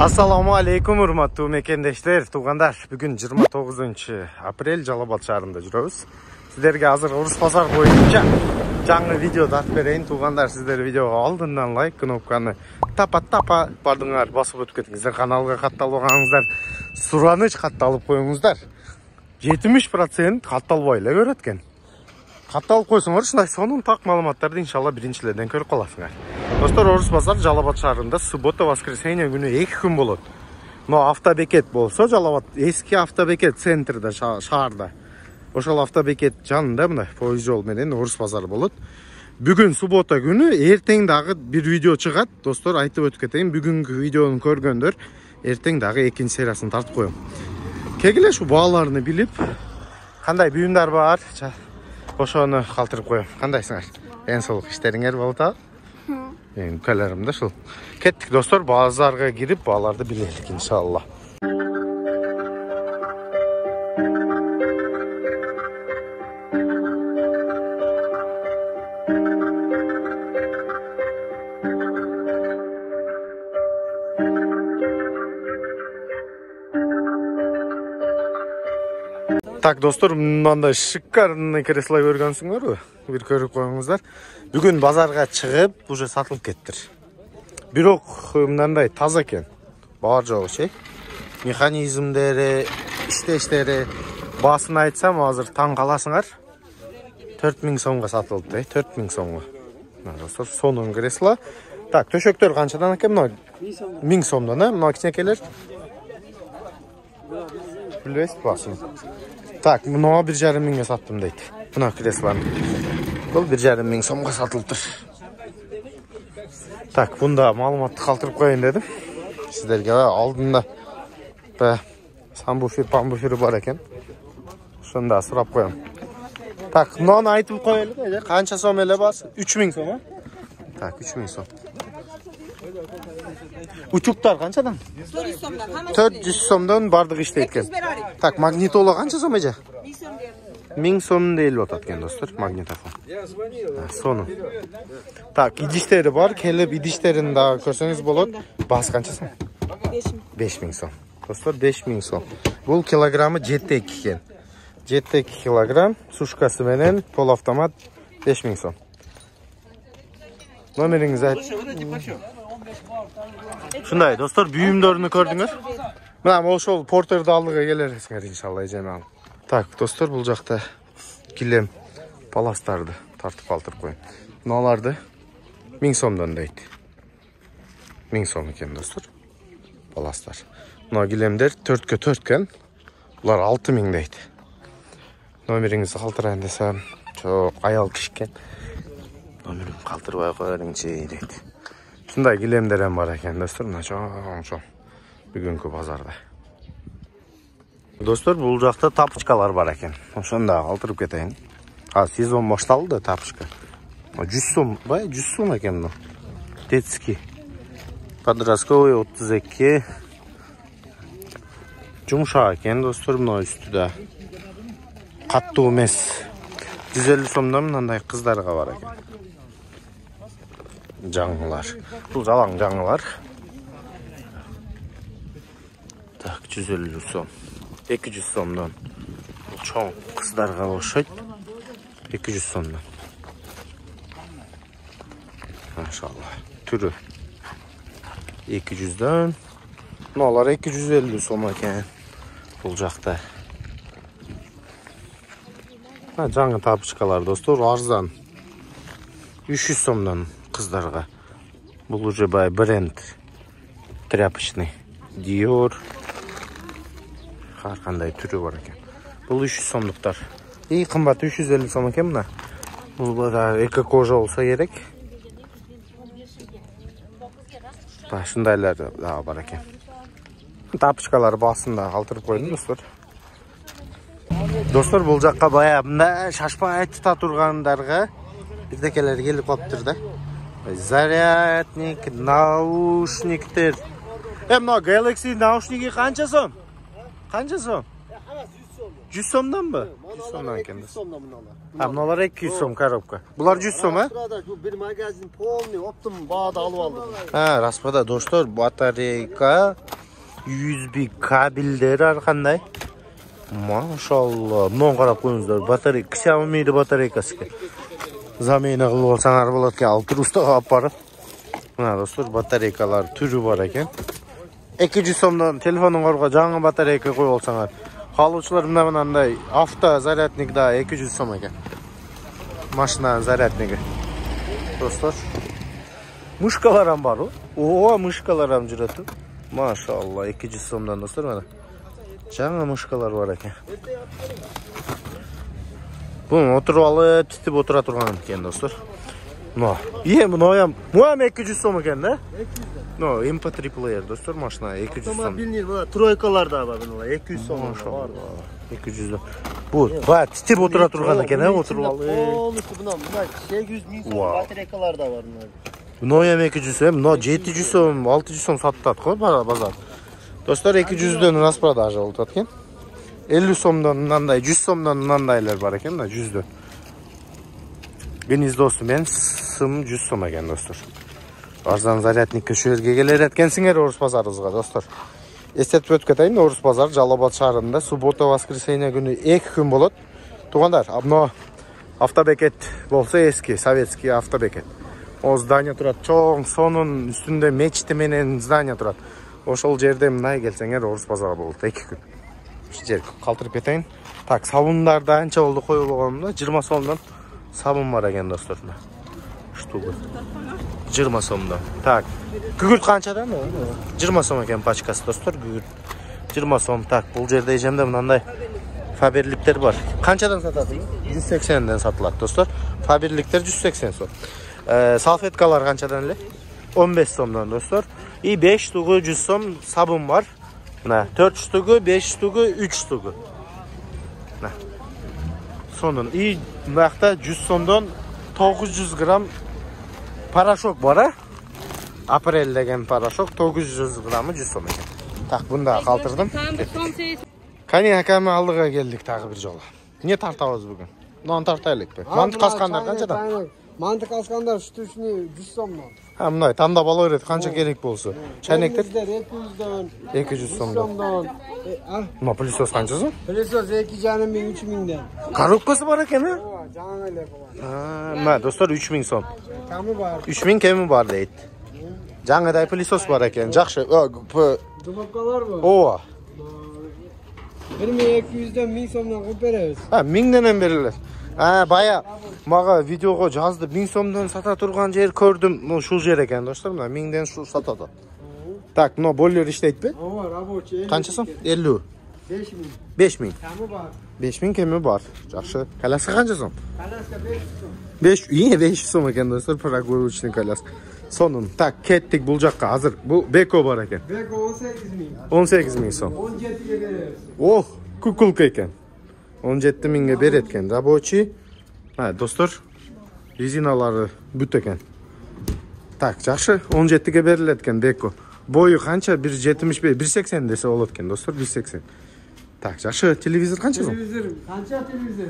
Assalamu alaikum урматтуу мекендештер, туугандар. Бүгүн 29-апрель Жалал-Абад шаарында жүрөбүз. Сиздерге азыр Урус базар боюнча жаңы видео тартып берейин. Туугандар, сиздер видеого алдындан лайк кнопканы тапа бардыңар, басып өтүп кетиңиздер. Каналга катталбагаңыздар, сураныч катталып коюңуздар. 70% катталбай эле көрөт экен. Катталып койсоңор, ушундай сонун так маалыматтарды иншалла биринчилерден көрүп каласыңар. Достор, Орус базар Жалал-Абад шаарында суббота воскресенье күнү 2 күн болот. Но автобекет болсо, Жалал-Абад эски автобекет центрде шаарда. Ошол автобекет жанында мына пойыз жол менен Орус базары болот. Бүгүн суббота күнү эртең дагы бир видео чыгат. Достор, айтып өтүп кетейин, бүгүнкү видеону көргөндөр эртең дагы экинчи сериясын тартып коем. Кегиле ушу бааларны билип, кандай буюмдар бар, ошону калтырып коем. Кандайсыңар? Эң солук иштериңер болот а? Ülkelerim de şu. Kettik dostlar, bazarga girip bağlarda bilelik inşallah. Так достор, мындай шикарный кресло көргөнсүңөр бу? Бир көрүп коюңуздар. Бүгүн базарга чыгып, уже сатылып кеттир. Бирок мындай таза экен. Бар жогу чек. Механизмдери, иштештери, баасын айтсам, азыр таң каласыңар. 4000 сомго сатылып, 4000 сомго. Мына достор, сонун кресло. Так, төшөктөр канчадан экен? 1000 сомдон, мына кичинекелер. Билбейсиз басын. Так, мына 1,5 миңге саттым дейт. Мына креслоны. Бұл 1,5 миң сомға сатылыптыр. Так, бұнда маалыматты калтырып коюн дедим. Сиздерге алдында самбуфер, памбуфер бар экен. Ошондо сурап коем. Так, мынаны айтып коелу. Канча сом эле бас? 3000 сом, а? Так, 3000 сом. Учуктар канчадан? 400 сомдон. 400 сомдон бардык иштейт экен. Так, магнитола канча сом эже? 1000 сом дейли атат экен достор, магнитофон. Сону. Так, идиштери бар, келип идиштерин да көрсөңүз болот. Бас канча сом? 5000 сом. Достор, 5000 сом. Бул килограммы 7 экен. 7 килограмм, сушкасы менен пол автомат 5000 сом. Номериңиз айт. Шундай достор, буюмдорун көрдүңөр. Мына ошол портерди алдыга келерсиңер иншалла эжеме. Так, достор, бул жакта килем паластарды тартып калтырып коюм. Мыналарды 1000 сомдон дейт. 1000 сом экен достор. Паластар. Мына килемдер 4x4 экен. Булар 6000 дейт. Номериңизди калтырайын десем, жок, аял киши экен. Номерим калтырбай коерыңчы дейт. Шундай килемдер бар экен достор, мына чоң. Бүгүнкү базарда. Достор, бул жакта тапочкалар бар экен. Ошондо калтырып кетейин. Сезон башталды тапочка. 100 сом, 100 сом экен мына. Детский. Подростковый 32. Жумшак экен достор, мына үстүдө. Каттуу эмес. 150 сомдон мындай кыздарга бар экен. Жаңылар. Бул жалаң жаңылар. Так, 150 сом. 200 сомдон. Чоң кыздарга окшойт. 200 сомдон. Машалла. Түрү 200дөн. Мыналар 250 сом экен. Бул жакта. Жаңы тапочкалар достор, арзан. 300 сомдон кыздарга. Бул уже бренд тряпочный. Dior. Har qanday түрү бар экен. Бул 300 сомдуктар. Кымбат 350 сом экен мына. Бул эко кожа болсо керек. Ушундайлар да бар экен. Тапочкалар басында калтырып койдум достор. Достор, бул жакка баягында шашпай айта тургандарга бирдекелер келип калыптыр да. Зарядник, наушниктер. Мына Galaxy наушники канча сом? Канча сом? 100 сомдан мı? 100 сомдан екен. 200 сомдан мыналар. Мыналар 200 сом коробка. Булар 100 сом, а? Bir magazin полный, оптом bağda alıp aldım. Распада, достор, батарейка USB kabelleri arkanday. Maşallah. Bundan qarab qo'yingizlar. Batareyka, Xiaomi batareykasi. Zamena qilib olsanglar bo'ladi ekan. Altur ustaga olib borib. Mana do'stlar, batareykalar turi bor ekan. 200 so'mdan telefoningizga жаңы batareyka qo'yib olsanglar. Qoluvchilar bunday avto zaryadnikda 200 so'm ekan. Mashinaning zaryadnigi. Do'stlar, mushkalar ham bor. O, mushkalar ham juradi. Maşallah 200 so'mdan do'stlar mana. Жаңы mushkalar bor ekan. Buni o'tirib olib, titib o'tira turgan ekan do'stlar. No. Buni ham 200 so'm ekan-da. 200. No, MP3 player do'stlar, mashina 200 so'm. Avtomobilning bu troykalarda bor bular 200 so'm. Maşallah. 200. Bu, titib o'tira turgan ekan-a, o'tirib olib. Polisi bundan 800 ming so'm batareykalarda bor bular. Buni ham 200 so'm, 700 so'm, 600 so'm sotadi-ku bozor. Do'stlar 200 dan rasprodaja bo'lib ekan. 50 so'mdan bunday, 100 so'mdan bundaylar bor ekan-da, 100 dan. Gnizdosimen sim 100 so'm ekan do'stlar. Arzon zaryadnikka shu yerga kelayotgansinglar O'rus bozorimizga do'stlar. Eslatib o'tib ketayim, O'rus bozor Jalobod shahrida subota voskreseniya kuni 2 kun bo'ladi. Tug'anlar, abno avtobeket bo'lsa eski, sovetskiy avtobeket. O zdaniya turadi, cho'ng so'nin ustunda mechiti menen zdaniya turadi. O'shol yerda bunday kelsanglar O'rus bozori bo'ldi 2 kun. Shu yerga qoldirib ketayin. Tak, sabunlarda ancha bo'ldi qo'yib olganimda 20 so'mdan sabun bor ekan do'stlar. Shtuga 20 so'mdan. Tak. Gugurt qanchadan? 20 so'm ekan pachkasi do'stlar, gugurt. 20 so'm. Tak, bu yerda ejamda bunday Faberliklar bor. Qanchadan sotadi? 180 dan sotiladi do'stlar. Faberliklar 180 so'm. Salfetkalar qanchadan? 15 so'mdan do'stlar. 5 shtugi 100 so'm sabun bor. Mana 4 shtugi, 5 shtugi, 3 shtugi. Mana. Sonun bu vaqtda 100 so'mdan 900 gram parashok bor, ha? Aprel degan parashok 900 gramı 100 so'm ekan. Tak, bunda qoldirdim. Qani akam aldiga keldik tag'i bir jo'la. Niye tartamiz bugun? Non tartaylik-ku. Mantiq asqanlar qanchadan? Mantiq asqanlar shtuchni 100 so'mdan. Ha, bunday tandab olaveradi qancha kerak bo'lsa. Chaynaklar 200 dan, 200 so'mdan. Nima pilisos qancha so'm? Pilisos 2,5 3000 dan. Korobkasi bor ekan-a? Жаңылар bor. Ha, mana do'stlar 3000 so'm. Kami bor. 3000 kemi bor deydi. Жаңыдай pilisos bor ekan. Yaxshi. Dubovkalar bor. O. 1200 dan 1000 so'mdan qo'yib beramiz. Ha, 1000 dan ham beriladi. Ha, baya maga videoga yozdi 1000 so'mdan sata turgan yer ko'rdim. Shu yer ekan do'stlar, mana 1000 dan shu sotadi. Tak, no boller ishlaydi-ku? Ava, рабочий. Qancha so'm? 50. 5000. 5000. Kami bor. 5000 kemi bor. Yaxshi. Kalasi qancha so'm? Kalaska 500 so'm. 500 so'm ekan do'stlar, progovochning kalasi. Sonun, tak, ketdik bu yoqqa. Hozir bu Beko bor ekan. Beko 18000. 18000 so'm. 17 ga beramiz. Oh, kukulka ekan. 17 ga beretken. Рабочий. Ha, do'stlar, rezinalari but ekan. Tak, yaxshi. 17 ga berilayotgan Beko. Boyu qancha? 175, 180 desa bo'ladi ekan do'stlar, 180. Tak, yaxshi. Televizor qancha so'm? Televizor, qancha televizor,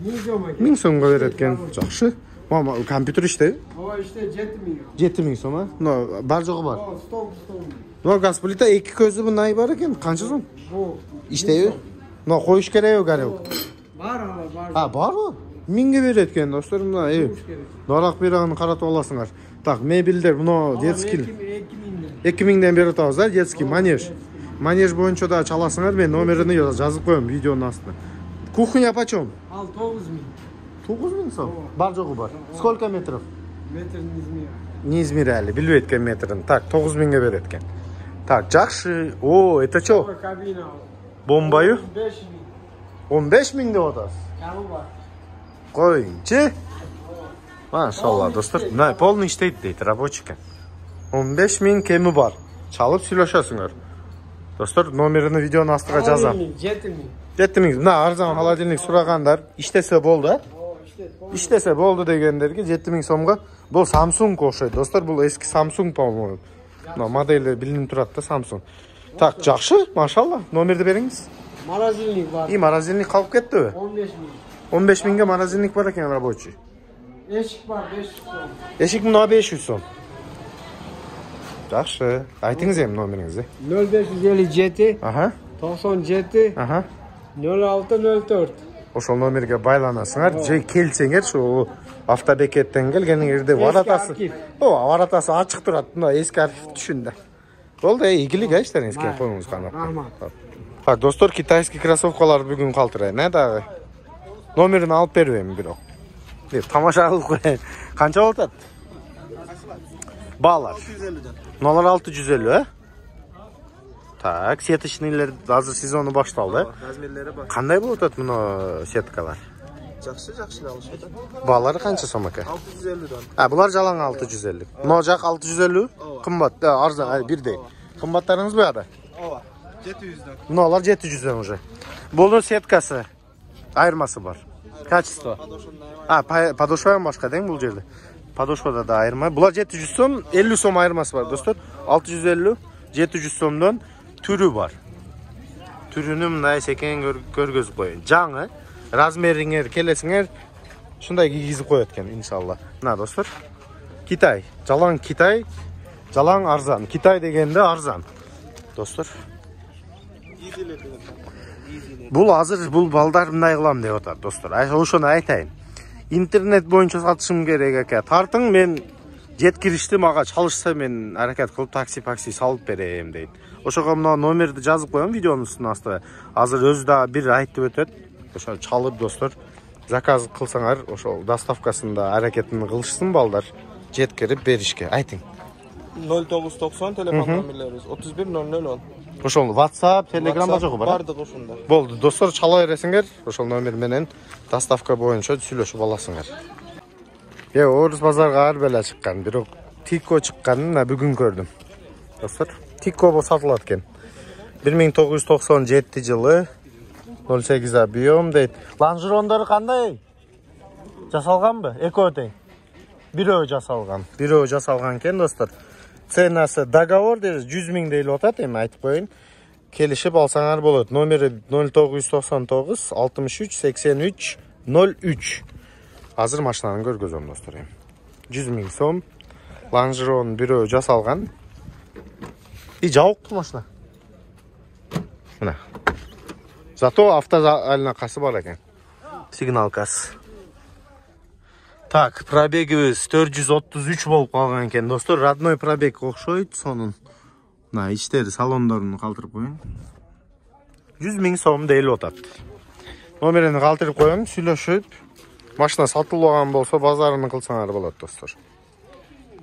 1000 so'm ekan. 1000 so'mga beretken. Yaxshi. Mana kompyuter ishda. Ava ishda 7000. 7000 so'm, ha? No, barjog'i bor. Stol. No, gaz plita 2 ko'zi bunday bor ekan. Qancha so'm? Bu. İşte no qo'yish kerak yo'q gari yo'q. Bor. Ha, bormi? 1000 ga beretken do'stlar, buni. Naraq beragini qaratib olasizlar. Tak, mebellar buni детский 2000 dan beri tozlar, детский manej. Manej bo'yicha da chalasizlar, men nomerini yozib qo'yim videoning ostida. Kuxnya почем? Al 9000. 9000 so'm. Barjog'i bor. Сколько metrов? Metr izmir. Не измеряли, bilib aytgan metrini. Tak, 9000 ga beretken. Так, yaxshi. O, это что? Kabina. Bombayı 5000. 15000 de otası. Kami bor. Qo'yingchi. Maşallah do'stlar. Ne, polni ishlaydi deydi, рабочий ekan. 15000 kemi bor. Chalib сөйлөшөсүңөр. Do'stlar, nomerini videonun ostiga yozaman. 7000. 7000. Mına arzon холодильник so'raganlar, ishlasa bo'ldi. İşlese bo'ldi deganlarga 7000 so'mga. Bu Samsung o'xshaydi do'stlar, bu eski Samsung по-моему. No, modeli bilinib turadi-da Samsung. Tak, yaxshi, maşallah. Nomerni beringiz. Morozinlik bor. Morozinlik qolib ketdi. 15000. 15000 ga morozinlik bor ekan рабочий. Eshik bor 500 so'm. Eshik buni 500 so'm. Жақсы. Айтыңыз ем номеріңізді. 0557 Аха. 97 Аха. 0604. Ошол номерге байланасыңар. Же келсеңер, шу автобекеттен келгениңерде варатасы. Варатасы ачык турат. Мына эски архив түшүндө. Болду, ийгилик иштериңизге коюңуз кана. Так, достор, китайский кроссовкалар бүгүн калтырайын, дагы. Номерин алып бербейм бирок. Тамаша кылып коеюн. Канча болот атат? Баалар 650, Так, сеточныйлер азыр сезону башталды. Размерлери бар. Кандай болот атат мына сеткалар? Жакшы алышат. Баалары канча сом экен? 650дан. Булар жалаң 650. Мына жак 650? Кымбат, арзан, бирдей. Кымбаттарыңыз буяда? Ооба. 700дан. Мыналар 700дөн уже. Бул сеткасы. Айырмасы бар. Качество. Подошвадан башка дең бул жерде. Подошвада да айырма. Булар 700 сом, 50 сом айырмасы бар, достор. 650, 700 сомдон түрү бар. Түрүнү мындай секен көргөзүп коеюн. Жаңы, размериңер келесиңер, ушундай кийгизип коет экен, иншалла. Мына достор. Китай, жалаң Китай, жалаң арзан. Китай дегенде арзан. Достор. Бул азыр бул балдар мындай кылам деп атат, достор. Ошону айтайын. Интернет боюнча сатышым керек экен. Тартың, мен жеткиришти, мага чалышса мен аракет кылып такси салып берем дейт. Ошого мына номерди жазып коем видеонун астына. Азыр өзү да бир айтып өтөт. Ошо чалып, достор, заказ кылсаңар, ошол доставкасында аракетин кылышсын балдар, жеткирип беришке. Айтың. 0990 телефон номерлерибиз 31010. Ошол WhatsApp, Telegram жогу бар. Бардык ошондо. Болду, достор, чала бересиңер, ошол номер менен доставка боюнча сүйлөшүп аласыңар. Орус базарга ар беле чыккан, бирок Тико чыкканын бүгүн көрдүм. Достор, Тико сатылат экен. 1997 жылы 08 объем дейт. Лонжерондору кандай? Жасалганбы? Эко тең. Бирөө жасалган экен, достор. Ценасы договор дейбиз 100 000 дейлип атат, эми айтып коеюн. Келишип алсаңар болот. Номери 0999 63 83 03. Азыр машинаны көргөзөм, достор. 100 000 сом. Лонжерон бирөө жасалган. Жабыктуу машина. Мына. Зато автоалынакасы бар экен. Сигналкасы. Так, пробегибиз 433 болуп калган экен, достор. Родной пробег окшойт, сонун. Мына иштери, салондорун калтырып коеюн. 100 000 сом дейлип атат. Номерин калтырып коем, сүйлөшүп, машина сатылган болсо базарын кылсаңар болот, достор.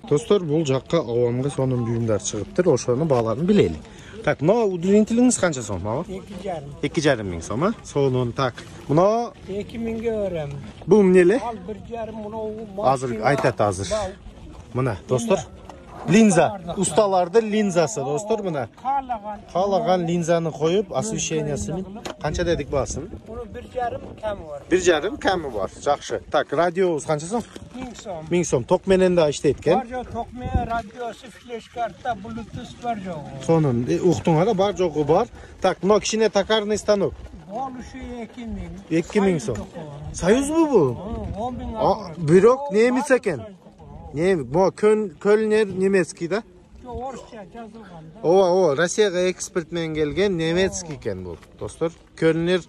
Достор, бул жакка авамга сонун буюмдар чыгыптыр, ошону бааларын билели. Так, мына удурентилиңиз канча сом, ага? 2,5 миң сом, сонун. Так, мына 2000'e öğren. бул эмнеле? Al 1,5 bunu. Азыр айтат азыр. Мына, достор, линза, усталарды линзасы, достор, мына. Каалаган линзаны коюп, освещениясы менен канча дедик баасын? Bunu 1,5 kemi var. 1,5 кеми бар. Жакшы. Так, радиобуз канча сом? 1000 som. 1000 сом. Ток менен да иштейт экен. Var yok tokmaya radyosu, flash kartta, bluetooth var yok. Сонун, уктуңар бар жогу бар. Так, мына кичине токарный станок. Oluşu 2000. 2000 сом. Союзбу бул? 10.000 Бирок немец экен. Бу Кölner немецкий да? Orusça yazılgan. Ооба, Россияга экспорт менен келген немецкий экен бул, достор. Кölner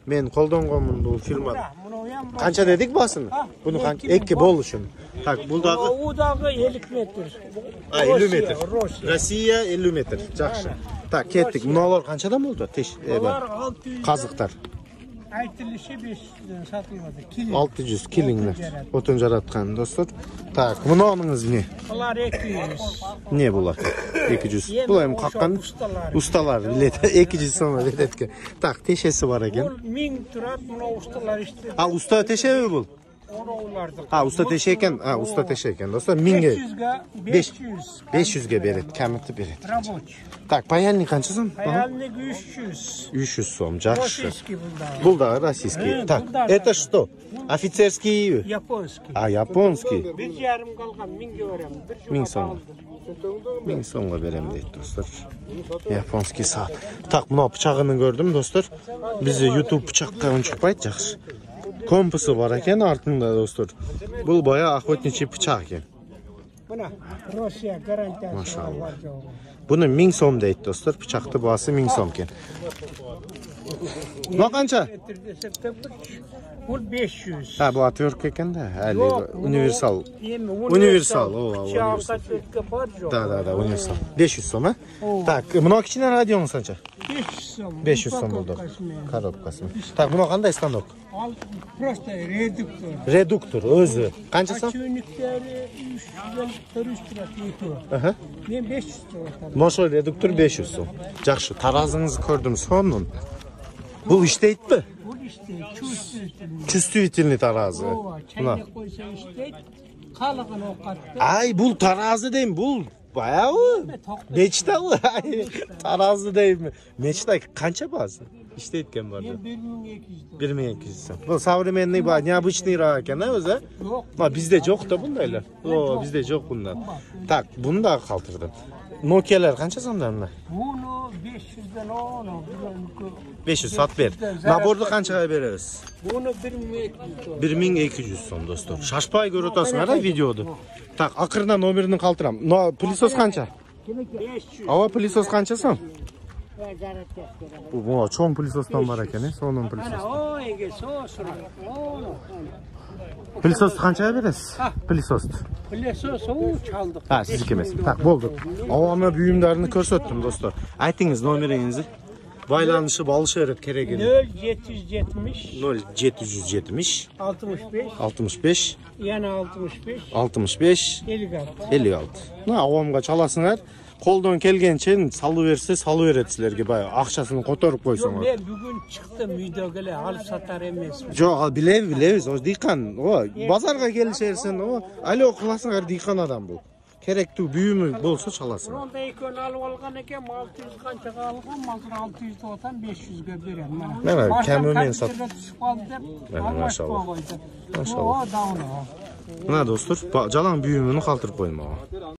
мен колдонгонмун бул фирмада. Канча дедик басын? Буну 2 болушун. Так, бул дагы O dagı 50 metr. 50 метр. Россия 50 метр. Жакшы. Так, кеттик. Муналар канчадан болду? Bunlar 600. Казыктар. Aytılışı 500'den satılmadı. Kilo. 600 килиңдер. Отун жараткан, достор. Так, мунунуңуз эмне? Bunlar 200. Не булар? 200. Бул эми каккан усталар билет. 200 сом билет экен. Так, тешеси бар экен. Bu 1000 turat buna ustalar işte. Уста тешеби бул? Onu Уста теше экен. Уста теше экен, достор. 1000ге 500ге берет, камытты берет. Рабочий. Так, паяльник канча сом? Паяльник 300. 300 сом, жакшы. Российский bunlar. Бул да российский. Так, это что? Офицерский? Японский. Японский. 1,5 kalkan 1000'e öğren. 1000 сом. 1000 сомго берем дейт, достор. Японский саат. Так, мына бычагын көрдүм, достор. Бизде YouTube бычакка унчукпайт, жакшы. Компасы бар экен артында, достор. Бул бая охотничий бычак экен. Buna Rusya garantiyası Maşallah. var joğu. Bunu 1000 so'm deydi dostlar. Bıçaktı bağısı 1000 so'm ken. Bu kança? Bu 500. Ha bu atıyor eken de. Hali Yok, universal. Universal. Universal. Da, Da. universal. 500 so'm ha? O. Tak, buna kichine radio sancha? 500 so'm. 500 so'm bo'ldi. Korobkasi. Tak, buna qanday stanok? Al, просто reduktor. Reduktor o'zi. Qancha so'm? Açığınlıkları 300 lira tutuyor. Aha. Ben 500 lira. Moşol reduktor 500 so'm. Yaxshi, tarazınızı ko'rdim sonun. Bu işteydi. Bu işte çüstü. Чувствительный tarazı. O Buna. çayla koysa işte kalıgın o kattı. Ay bu tarazı değil mi? Bu bayağı meçte bu. Tarazı değil mi? Meçte kança bazı? İşteyken vardı. Ben 1200 lira. 1200 so'm. Bu современный bu необычный ekan o'zi. Yok. Ma bizde yok da bundaylar. O bizde yok bundan. Tak, bunu da kaldırdım. Nokia'lar kança so'mdan bunlar? Bunu 500'den onu. 500 sat ver. Nabordu kançaga beresiz? Bunu 1200 lira. 1200 so'm dostlar. Şaşpay ko'ratasыңар да videodu. Tak, akırına nomerini kaldıram. No, pilisos kança? 500. Ava pilisos kança so'm? Bu çoğun pilisosdan var ekan, sonun pilisos. Ana o ege sosra. Onu. Pilisos kançaga beresiz? Pilisos. Bilesos o çaldık. Ha, sizniki emas. Tak, bo'ldi. Avama buyumlarini ko'rsatdim dostlar. Aytingiz nomeringizni. Baylanışı balışarıp keregini. 0770 0770 65 65 yana 65 65 56. 56. Na avamga çalasыңар. Koldan kelgençe salı verse salı veret sizlerge bay. Akçasını kotorup Yok koysanlar. ben bugün çıktım videogele alıp satar emes. Yok bileviz o dikan o bazarga gelişersin o alo kılasыңар dikan adam bu. Kerekti büyümü bolsa çalasın. Onda ekön alıp algan eken 600 kançaga algan mazır 600 otan 500'ge berem. Mana kemimen sat. Maşallah. Maşallah. O da onu. Buna dostlar, jalan büyümünü kaldırıp koyma.